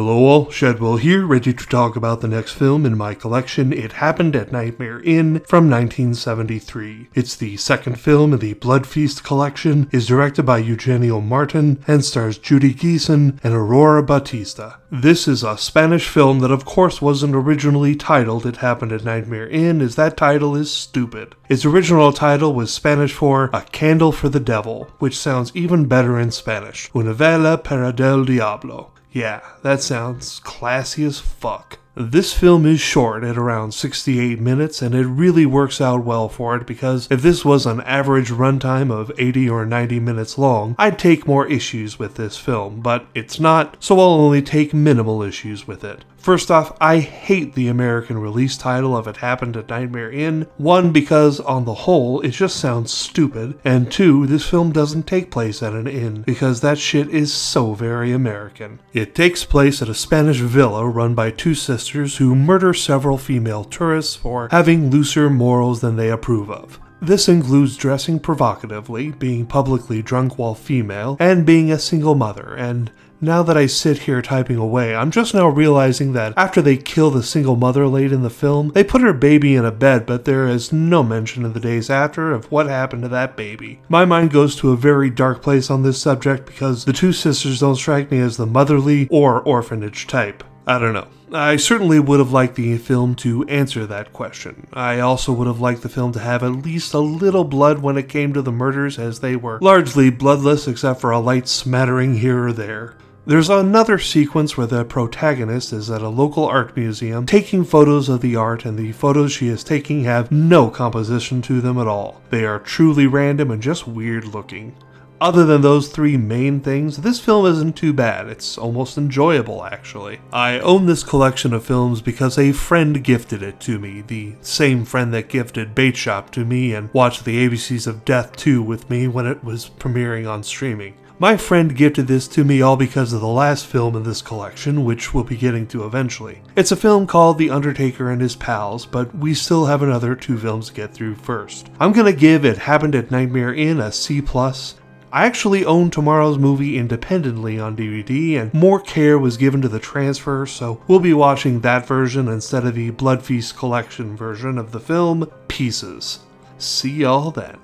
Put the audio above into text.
Hello all, Shadwell here, ready to talk about the next film in my collection, It Happened at Nightmare Inn from 1973. It's the second film in the Blood Feast collection, is directed by Eugenio Martin, and stars Judy Geeson and Aurora Bautista. This is a Spanish film that of course wasn't originally titled It Happened at Nightmare Inn, as that title is stupid. Its original title was Spanish for A Candle for the Devil, which sounds even better in Spanish, Una vela para del diablo. Yeah, that sounds classy as fuck. This film is short at around 68 minutes, and it really works out well for it because if this was an average runtime of 80 or 90 minutes long, I'd take more issues with this film, but it's not, so I'll only take minimal issues with it. First off, I hate the American release title of It Happened at Nightmare Inn. One, because on the whole, it just sounds stupid, and two, this film doesn't take place at an inn, because that shit is so very American. It takes place at a Spanish villa run by two sisters who murder several female tourists for having looser morals than they approve of. This includes dressing provocatively, being publicly drunk while female, and being a single mother, and now that I sit here typing away, I'm just now realizing that after they kill the single mother late in the film, they put her baby in a bed, but there is no mention in the days after of what happened to that baby. My mind goes to a very dark place on this subject because the two sisters don't strike me as the motherly or orphanage type. I don't know. I certainly would have liked the film to answer that question. I also would have liked the film to have at least a little blood when it came to the murders, as they were largely bloodless except for a light smattering here or there. There's another sequence where the protagonist is at a local art museum taking photos of the art, and the photos she is taking have no composition to them at all. They are truly random and just weird looking. Other than those three main things, this film isn't too bad. It's almost enjoyable, actually. I own this collection of films because a friend gifted it to me, the same friend that gifted Bait Shop to me and watched the ABCs of Death 2 with me when it was premiering on streaming. My friend gifted this to me all because of the last film in this collection, which we'll be getting to eventually. It's a film called The Undertaker and His Pals, but we still have another two films to get through first. I'm gonna give It Happened at Nightmare Inn a C+. I actually own Tomorrow's Movie independently on DVD, and more care was given to the transfer, so we'll be watching that version instead of the Blood Feast collection version of the film, Pieces. See y'all then.